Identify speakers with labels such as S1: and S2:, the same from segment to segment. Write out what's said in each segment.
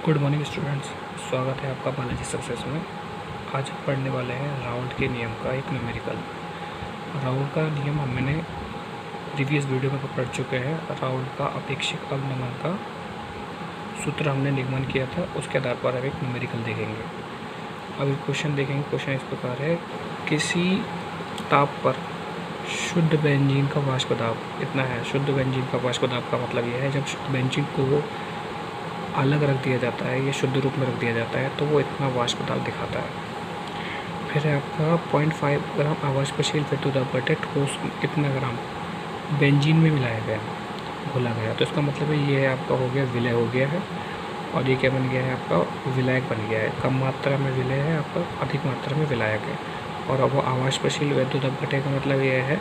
S1: Good morning students, स्वागत है आपका बालाजी सक्सेस में। आज हम पढ़ने वाले हैं राउंड के नियम का एक न्यूमेरिकल। राउंड का नियम हमने प्रीवियस वीडियो में पढ़ चुके हैं। राउंड का अपेक्षित अवनमन का सूत्र हमने निगमन किया था, उसके आधार पर अब एक न्यूमेरिकल देखेंगे। अब एक क्वेश्चन देखेंगे। क्वेश्चन इस प्रकार है, किसी ताप पर शुद्ध बेंजीन का वाष्प दाब इतना है। शुद्ध बेंजीन का वाष्प दाब का मतलब यह है जब शुद्ध बेंजीन को अलग रख दिया जाता है या शुद्ध रूप में रख दिया जाता है तो वो इतना वाष्प दाब दिखाता है। फिर है आपका 0.5 ग्राम अवाष्पशील विद्युत दाब बटे ठोस कितना ग्राम बेंजीन में मिलाया गया, घोला गया। तो इसका मतलब है ये आपका हो गया विलय हो गया है, और ये क्या बन गया है आपका विलायक बन गया है। कम मात्रा में विलय है आपका, अधिक मात्रा में विलायक है। और अब वो अवाष्पशील विद्युत दाब बटे का मतलब ये है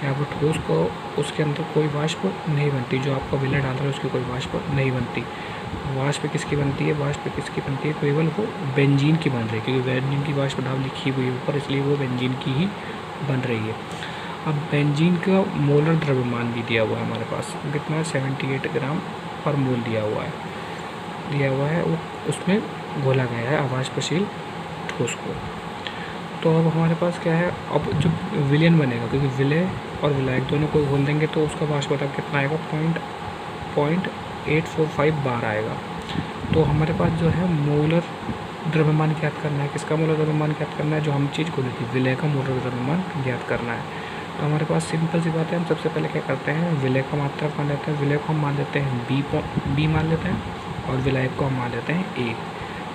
S1: कि आप ठोस को उसके अंदर कोई वाष्प नहीं बनती, जो आपका विलय डाल रहा है उसकी कोई वाष्प नहीं बनती। वाष्प किसकी बनती है? वाष्प किसकी बनती है? केवल वो बेंजीन की बन रही है, क्योंकि बेंजीन की वाष्प दाब लिखी हुई है ऊपर, इसलिए वो बेंजीन की ही बन रही है। अब बेंजीन का मोलर द्रव्यमान भी दिया हुआ है हमारे पास, कितना 78 ग्राम पर मोल दिया हुआ है वो उसमें घोला गया है अवाष्पशील ठोस को। तो अब हमारे पास क्या है, अब जो विलयन बनेगा, क्योंकि विलय और विलायक दोनों को घोल देंगे तो उसका वाष्प दाब कितना आएगा? 0.845 बार आएगा। तो हमारे पास जो है मोलर द्रव्यमान ज्ञात करना है। किसका मोलर द्रव्यमान ज्ञात करना है? जो हम चीज़ घोली थी, विलय का मोलर द्रव्यमान ज्ञात करना है। तो हमारे पास सिंपल सी बात है, हम सबसे पहले क्या करते हैं, विलय का मात्रा मान लेते हैं। विलय को हम मान लेते हैं बी मान लेते हैं, और विलायक को हम मान लेते हैं ए।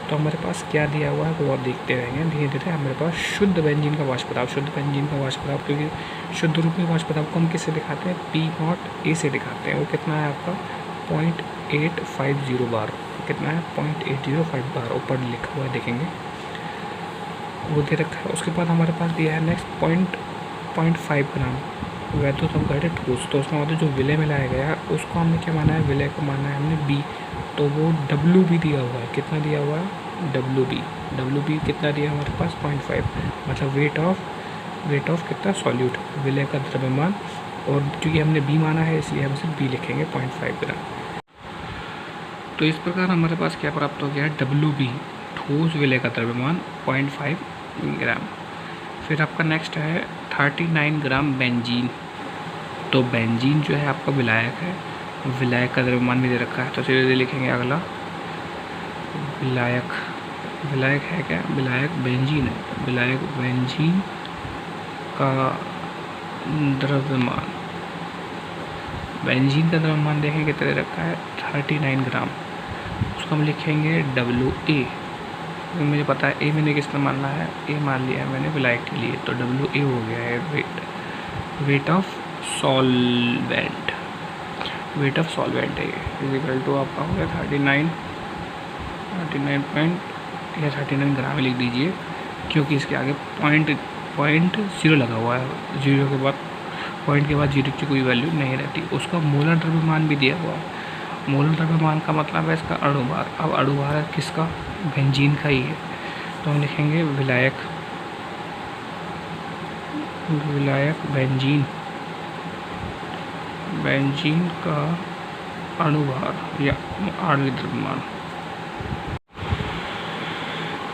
S1: तो हमारे पास क्या दिया हुआ है वो आप देखते रहेंगे धीरे धीरे। हमारे पास शुद्ध बेंजीन का वाष्प दाब, शुद्ध बेंजीन का वाष्प दाब, क्योंकि शुद्ध रूप में वाष्प दाब को हम किससे दिखाते हैं? P0 A से दिखाते हैं। वो कितना है आपका? 0.850 बार। कितना है? 0.805 बार ऊपर लिखा हुआ है, देखेंगे वो दे रखा है। उसके बाद हमारे पास दिया है नेक्स्ट 0.5 ग्राम वैद्युत अपघटित ठोस। तो उसमें मतलब जो विलय मिलाया गया है उसको हमने क्या माना है? विलय को माना है हमने बी। तो वो डब्ल्यू बी दिया हुआ है। कितना दिया हुआ है? डब्ल्यू बी कितना दिया हमारे पास? 0.5, मतलब वेट ऑफ कितना? सॉल्यूट, विलय का द्रव्यमान। और क्योंकि हमने बी माना है इसलिए हम सिर्फ बी लिखेंगे, 0.5 ग्राम। तो इस प्रकार हमारे पास क्या प्राप्त हो गया है? डब्ल्यू बी, ठोस विलय का द्रव्यमान 0.5 ग्राम। फिर आपका नेक्स्ट है 39 ग्राम बेंजीन। तो बेंजीन जो है आपका विलायक है, विलायक का द्रव्यमान भी दे रखा है। तो सीधे लिखेंगे अगला विलायक है क्या? विलायक बेंजीन है। विलायक बेंजीन का द्रव्यमान, बेंजीन का द्रव्यमान देखें कितना दे रखा है? 39 ग्राम। उसको हम लिखेंगे WA। मुझे पता है ए मैंने किस में मानना है, ए मान लिया है मैंने विलायक के लिए, तो WA हो गया है weight of solvent. Weight of solvent है इजिकल टू आपका हो गया 39 ग्राम लिख दीजिए, क्योंकि इसके आगे पॉइंट 0 लगा हुआ है। जीरो के बाद, पॉइंट के बाद जीरो की कोई वैल्यू नहीं रहती। उसका मोलर द्रव्यमान भी दिया हुआ है। मोलर द्रव्यमान का मतलब है इसका अणुभार। अब अणुभार किसका? बेंजीन का ही है। तो हम लिखेंगे विलायक बेंजीन का अणुभार या आणविक द्रव्यमान।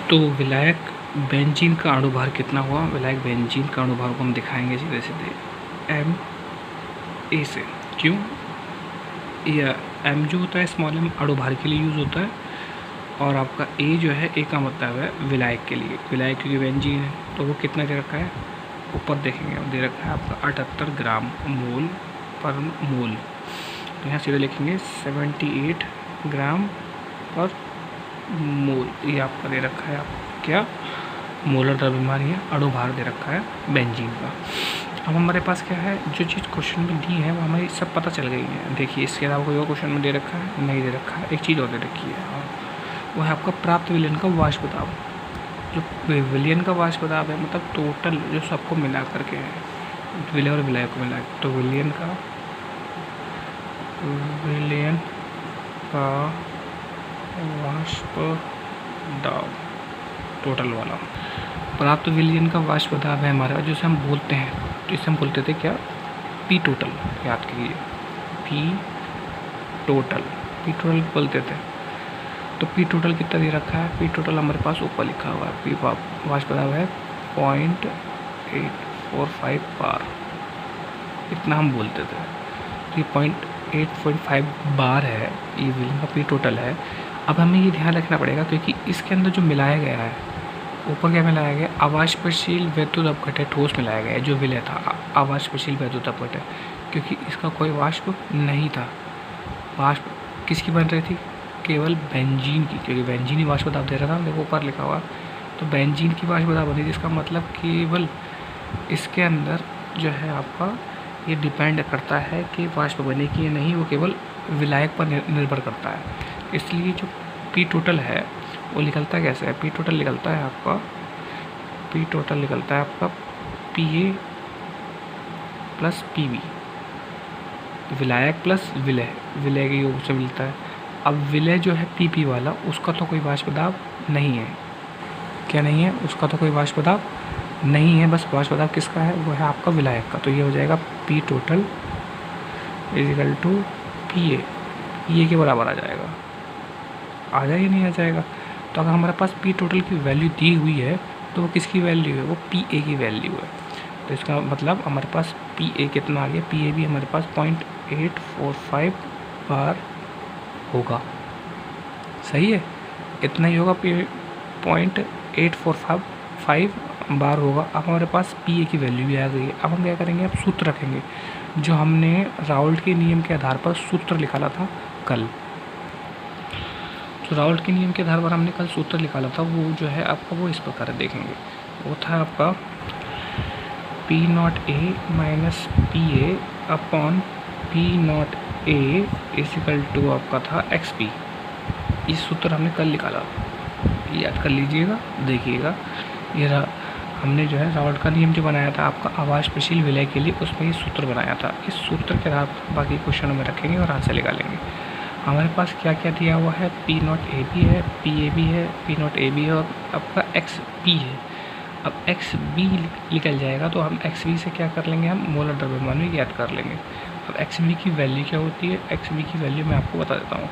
S1: तो विलायक बेंजीन का अणुभार कितना हुआ? विलायक बेंजीन का अणुभार को हम दिखाएंगे सीधे MA से। क्यों? या M जो होता है स्मॉल m अणुभार के लिए यूज़ होता है, और आपका A जो है, A का मतलब है विलायक के लिए। विलायक क्योंकि बेंजीन है, तो वो कितना दे रखा है? ऊपर देखेंगे दे रखा है आपका 78 ग्राम मोल पर मोल। तो यहाँ सीधे लिखेंगे 78 ग्राम पर मोल। ये आपका दे रखा है आपका क्या? मोलर द्रव्यमान या अणुभार दे रखा है बेंजीन का। अब हमारे पास क्या है, जो चीज़ क्वेश्चन में दी है वो हमें सब पता चल गई है। देखिए इसके अलावा कोई और क्वेश्चन में दे रखा है? नहीं दे रखा है। एक चीज़ और दे रखी है, वो है आपका प्राप्त विलयन का वाष्प दाब। जो विलयन का वाष्प दाब है मतलब टोटल जो सबको मिला करके है, विलय और विलायक को मिला, तो विलयन का वाष्प दाब टोटल वाला। प्राप्त विलयन का वाष्प दाब है हमारा, जिसे हम बोलते हैं, तो इसे हम बोलते थे क्या? P total. याद कीजिए P टोटल बोलते थे। तो पी टोटल कितना दे रखा है, पी टोटल हमारे पास ऊपर लिखा हुआ है, पी वाष्प दाब है 0.845 बार, इतना हम बोलते थे। तो ये 0.845 बार है, ये विलेय का पी टोटल है। अब हमें ये ध्यान रखना पड़ेगा क्योंकि इसके अंदर जो मिलाया गया है, ऊपर क्या मिलाया गया, अवाष्पशील वैद्युत अपघट्य ठोस मिलाया गया है। जो विलेय था अवाष्पशील वैद्युत अपघट्य, क्योंकि इसका कोई वाष्प नहीं था। वाष्प किसकी बन रही थी, केवल बेंजीन की, क्योंकि बेंजीन ही वाष्प दाब दे रहा था, देखो ऊपर लिखा हुआ। तो बेंजीन की वाष्प दाब बनी थी, इसका मतलब केवल इसके अंदर जो है आपका ये डिपेंड करता है कि वाष्प बने कि या नहीं, वो केवल विलायक पर निर्भर करता है। इसलिए जो पी टोटल है वो निकलता कैसे है, पी टोटल निकलता है आपका, पी टोटल निकलता है आपका P A plus P B, विलायक प्लस विलेय, विलेय के योग से मिलता है। अब विलेय जो है पी पी वाला, उसका तो कोई वाष्प दाब नहीं है, क्या नहीं है, उसका तो कोई वाष्प दाब नहीं है, बस वाष्प दाब किसका है, वो है आपका विलायक का। तो ये हो जाएगा P total equal to P A, ये के बराबर आ जाएगा, आ जाएगा नहीं आ जाएगा। तो अगर हमारे पास पी टोटल की वैल्यू दी हुई है तो वो किसकी वैल्यू है, वो पी ए की वैल्यू है। तो इसका मतलब हमारे पास पी ए कितना आ गया, पी ए भी हमारे पास 0.845 बार होगा, सही है, इतना ही होगा, 0.845 बार होगा। अब हमारे पास पी ए की वैल्यू भी आ गई है। अब हम क्या करेंगे, अब सूत्र रखेंगे, जो हमने राउल्ट के नियम के आधार पर सूत्र निकाला था कल। तो राउल्ट के नियम के आधार पर हमने कल सूत्र निकाला था, वो जो है आपका वो इस प्रकार देखेंगे, वो था आपका P not A minus P A upon P not A is equal to आपका था एक्स पी। इस सूत्र हमने कल निकाला, याद कर लीजिएगा, देखिएगा। ये हमने जो है राउल्ट का नियम जो बनाया था आपका अवाष्पशील विलेय के लिए, उसमें ये सूत्र बनाया था। इस सूत्र के आधार पर बाकी क्वेश्चनों में रखेंगे और आंसर निकालेंगे। हमारे पास क्या क्या दिया हुआ है, पी नॉट ए बी है, पी ए बी है, पी नॉट ए बी है और आपका एक्स बी है। अब एक्स बी निकल जाएगा तो हम एक्स बी से क्या कर लेंगे, हम मोलर द्रव्यमान भी ज्ञात कर लेंगे। अब एक्स बी की वैल्यू क्या होती है, एक्स बी की वैल्यू मैं आपको बता देता हूँ।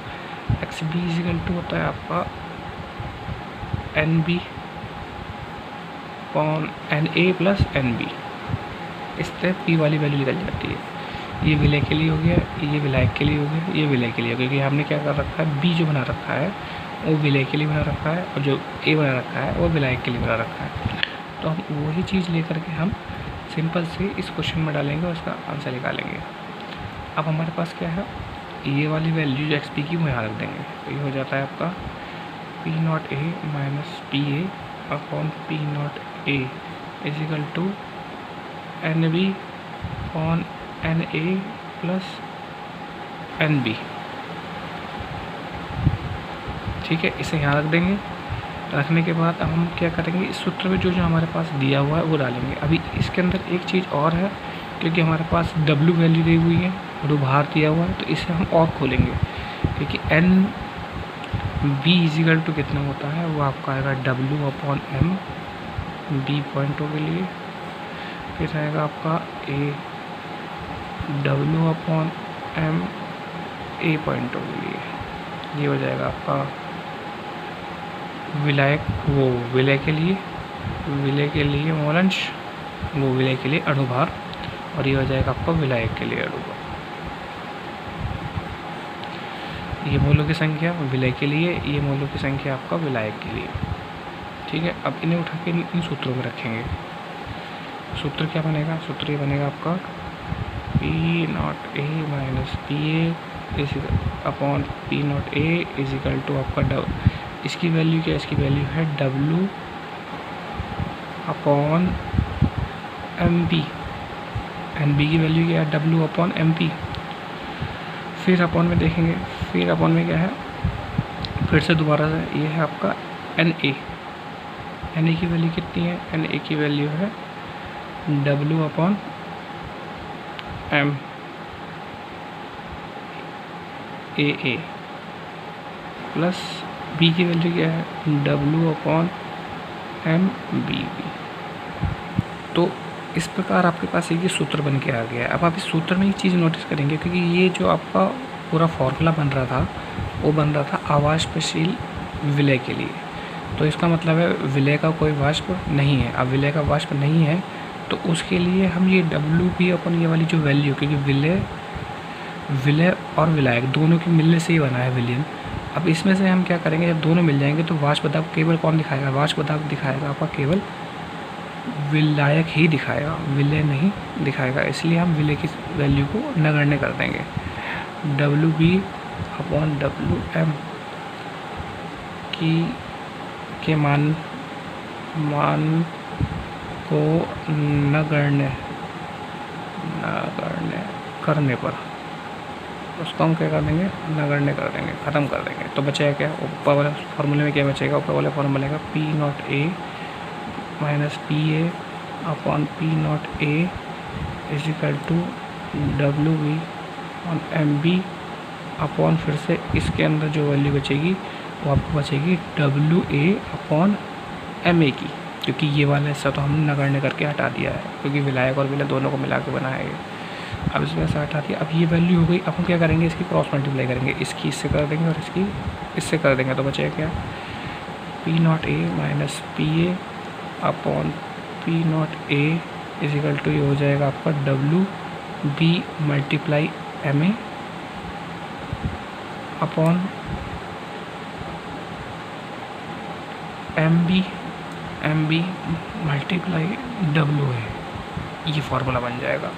S1: एक्स बी इजिकल टू होता है आपका N B upon N A plus N B. इस तरह पी वाली वैल्यू निकल जाती है। ये विलेय के लिए हो गया, ये विलायक के लिए हो गया, ये विलेय के लिए हो गया, क्योंकि हमने क्या कर रखा है, बी जो बना रखा है वो विलेय के लिए बना रखा है और जो ए बना रखा है वो विलायक के लिए बना रखा है। तो हम वही चीज़ लेकर के हम सिंपल से इस क्वेश्चन में डालेंगे और उसका आंसर निकालेंगे। अब हमारे पास क्या है, ये वाली वैल्यू जो एक्स पी की वो यहाँ रख देंगे। तो ये हो जाता है आपका P not A minus P A upon P not A is equal to N B upon N A plus N B. ठीक है, इसे यहाँ रख देंगे। रखने के बाद अब हम क्या करेंगे, इस सूत्र में जो जो हमारे पास दिया हुआ है वो डालेंगे। अभी इसके अंदर एक चीज़ और है, क्योंकि हमारे पास W वैल्यू दी हुई है, भार दिया हुआ है, तो इसे हम और खोलेंगे, क्योंकि एन बी इजिकल टू कितना होता है, वो आपका आएगा W अपॉन एम बी पॉइंटों के लिए, फिर आएगा आपका ए W अपॉन एम ए पॉइंटों के लिए। ये हो जाएगा आपका विलायक, वो विलेय के लिए मोलंश, वो विलेय के लिए अणुभार, और ये हो जाएगा आपका विलायक के लिए अणुभार। ये मोलों की संख्या विलेय के लिए, ये मोलों की संख्या आपका विलायक के लिए। ठीक है, अब इन्हें उठा के इन सूत्रों में रखेंगे। सूत्र क्या बनेगा, सूत्र ये बनेगा आपका P not A minus P A upon P not A is equal to आपका इसकी वैल्यू क्या है, इसकी वैल्यू है W upon M B. N B की वैल्यू क्या है, W अपॉन एम पी। फिर अपॉन में देखेंगे, फिर अपॉन में क्या है, फिर से दोबारा से ये है आपका एन ए। एन ए की वैल्यू कितनी है, एन ए की वैल्यू है W upon M A plus B की वैल्यू क्या है, W अपॉन एम बी। तो इस प्रकार आपके पास एक ये सूत्र बन के आ गया है। अब आप इस सूत्र में एक चीज़ नोटिस करेंगे, क्योंकि ये जो आपका पूरा फॉर्मूला बन रहा था वो बन रहा था अवाष्पशील विलय के लिए। तो इसका मतलब है विलय का कोई वाष्प नहीं है। अब विलय का वाष्प नहीं है तो उसके लिए हम ये W अपन ये वाली जो वैल्यू, क्योंकि विलय और विलायक दोनों के मिलने से ही बना है विलयन। अब इसमें से हम क्या करेंगे, जब दोनों मिल जाएंगे तो वाष्प दाब केवल कौन दिखाएगा, वाष्प दाब दिखाएगा आपका केवल विलायक ही दिखाएगा, विलय नहीं दिखाएगा। इसलिए हम विलय की वैल्यू को नगण्य कर देंगे। WB/WM के मान को नगण्य करने पर उसको हम क्या कर देंगे, नगण्य कर देंगे, ख़त्म कर देंगे। तो बचेगा क्या, ऊपर वाले फॉर्मूले में क्या बचेगा, ऊपर वाले फॉर्मूले का P0A minus PA/P0A is equal to WB/MB upon, फिर से इसके अंदर जो वैल्यू बचेगी वो आपको बचेगी WA/MA की, क्योंकि ये वाला हिस्सा तो हमने नगण्य करके हटा दिया है, क्योंकि विलायक और विलय दोनों को मिला के बनाया है। अब इसमें से हटा दिया। अब ये वैल्यू हो गई। अब हम क्या करेंगे, इसकी क्रॉस मल्टीप्लाई करेंगे, इसकी इससे कर देंगे और इसकी इससे कर देंगे। तो बचेगा क्या, P0A minus PA/P0A is equal to, ये हो जाएगा आपका WB/MA upon MB multiply WA। ये फार्मूला बन जाएगा।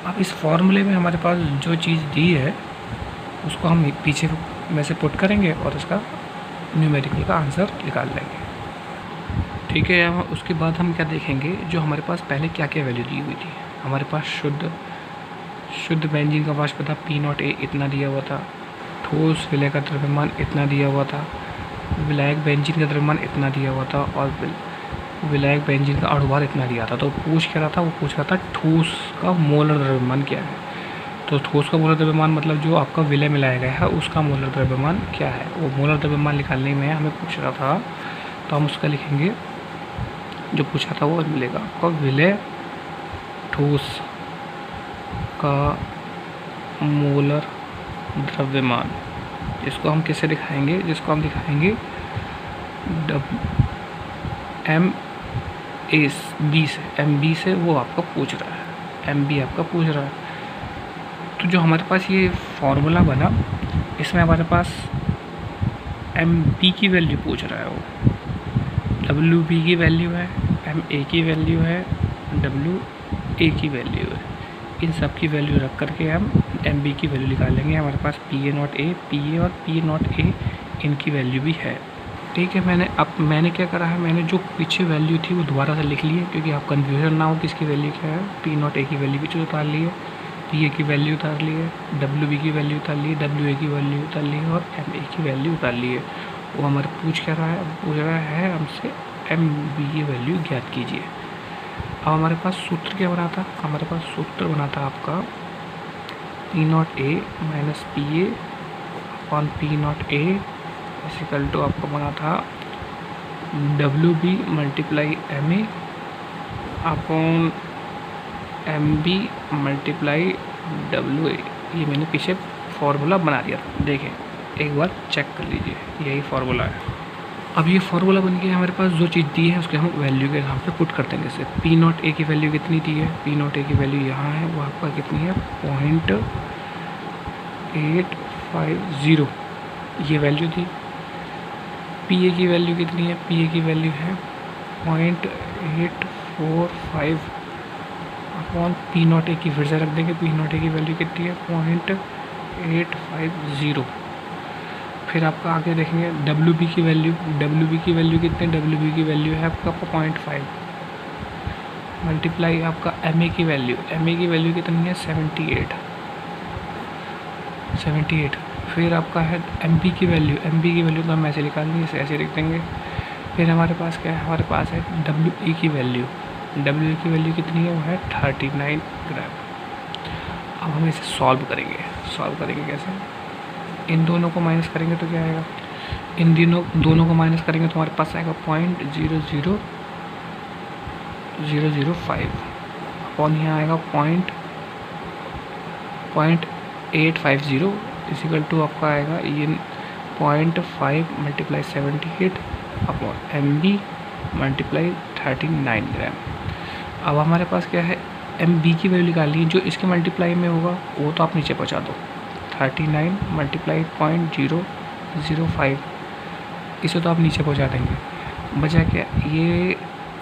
S1: अब इस फार्मूले में हमारे पास जो चीज़ दी है उसको हम पीछे में से पुट करेंगे और इसका न्यूमेरिकल का आंसर निकाल लेंगे। ठीक है। उसके बाद हम क्या देखेंगे, जो हमारे पास पहले क्या क्या वैल्यू दी हुई थी। हमारे पास शुद्ध बेंजीन का वाष्प था P0A इतना दिया हुआ था, ठोस विलय का द्रव्यमान इतना दिया हुआ था, विलायक बेंजीन का द्रव्यमान इतना दिया हुआ था और विलायक बेंजीन का अणुभार इतना दिया था। तो पूछ क्या रहा था, वो पूछ रहा था ठोस का मोलर द्रव्यमान क्या है। तो ठोस का मोलर द्रव्यमान मतलब जो आपका विलय मिलाया गया है उसका मोलर द्रव्यमान क्या है, वो मोलर द्रव्यमान निकालने में हमें पूछ रहा था। तो हम उसका लिखेंगे, जो पूछा था वो मिलेगा आपका विलय ठोस का मोलर द्रव्यमान, जिसको हम किससे दिखाएंगे, जिसको हम दिखाएंगे MB से वो आपको पूछ रहा है, MB आपका पूछ रहा है। तो जो हमारे पास ये फॉर्मूला बना, इसमें हमारे पास MB की वैल्यू पूछ रहा है, वो WB की वैल्यू है, MA की वैल्यू है, WA की वैल्यू है। इन सब की वैल्यू रख करके हम MB की वैल्यू निकाल लेंगे। हमारे पास PA0A, PA और P0A इनकी वैल्यू भी है। ठीक है। मैंने क्या करा है, मैंने जो पीछे वैल्यू थी वो दोबारा से लिख ली है, क्योंकि आप कन्फ्यूजन ना हो किसकी वैल्यू क्या है। P0A की वैल्यू पीछे उतार ली है, PA की वैल्यू उतार ली है, WB की वैल्यू उतार ली है, WA की वैल्यू उतार ली है और MA की वैल्यू उतार ली है। वो हमारे पूछ रहा है हमसे MB की वैल्यू ज्ञात कीजिए। अब हमारे पास सूत्र क्या बना था, हमारे पास सूत्र बना था आपका P0A minus PA/P0A equal to आपका बना था WB/MA upon MB multiply WA। ये मैंने पीछे फार्मूला बना दिया था, देखें एक बार चेक कर लीजिए, यही फार्मूला है। अब ये फार्मूला बन गया। हमारे पास जो चीज़ दी है उसके हम वैल्यू के यहाँ पे पुट कर देंगे। जैसे P0A की वैल्यू कितनी दी है, P0A की वैल्यू यहाँ है, वो आपका कितनी है 0.850, ये वैल्यू थी। PA की वैल्यू कितनी है, PA की वैल्यू है 0.845 अपॉन P0A की फिर से रख देंगे। P0A की वैल्यू कितनी है 0.850। फिर आपका आगे देखेंगे WB की वैल्यू कितनी है, WB की वैल्यू है आपका 0.5 मल्टीप्लाई आपका MA की वैल्यू कितनी है 78। फिर आपका है MB की वैल्यू तो हम ऐसे निकाल देंगे, ऐसे लिख देंगे। फिर हमारे पास क्या है, हमारे पास है WA की वैल्यू कितनी है, वो है 39 ग्राम। अब हम इसे सॉल्व करेंगे कैसे, इन दोनों को माइनस करेंगे तो क्या आएगा, इन दोनों को माइनस करेंगे तो हमारे पास आएगा 0.00005 अपॉन यहाँ आएगा 0.850 इक्वल टू आपका आएगा ये 0.5 मल्टीप्लाई 78 अपॉन MB मल्टीप्लाई 39 ग्राम। अब हमारे पास क्या है, MB की वैल्यू निकालनी है, जो इसके मल्टीप्लाई में होगा वो तो आप नीचे पहुँचा दो। 39 मल्टीप्लाई 0.005, इसे तो आप नीचे पहुँचा देंगे। बचा क्या, ये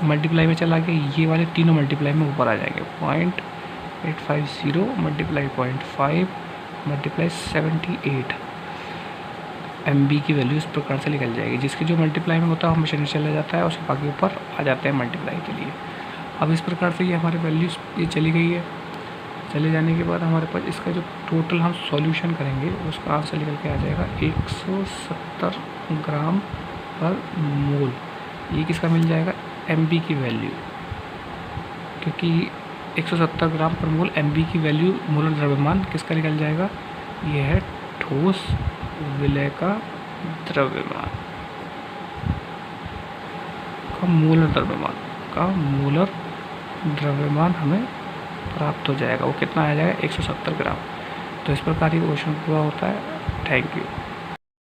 S1: मल्टीप्लाई में चला गया, ये वाले तीनों मल्टीप्लाई में ऊपर आ जाएंगे। 0.850 मल्टीप्लाई 0.5 मल्टीप्लाई 78 MB की वैल्यू इस प्रकार से निकल जाएगी। जिसके जो मल्टीप्लाई में होता है हमेशा नीचे चला जाता है, उसके बाकी ऊपर आ जाते हैं मल्टीप्लाई के लिए। अब इस प्रकार से ये हमारे वैल्यूज ये चली गई है। चले जाने के बाद हमारे पास इसका जो टोटल हम सॉल्यूशन करेंगे उसका आंसर निकल के आ जाएगा 170 ग्राम पर मोल। ये किसका मिल जाएगा, MB की वैल्यू, क्योंकि 170 ग्राम पर मोल MB की वैल्यू मोलर द्रव्यमान किसका निकल जाएगा, ये है ठोस विलय का द्रव्यमान का मोलर द्रव्यमान हमें प्राप्त हो जाएगा। वो कितना आ जाएगा, 170 ग्राम। तो इस प्रकार ये क्वेश्चन पूरा होता है। Thank you.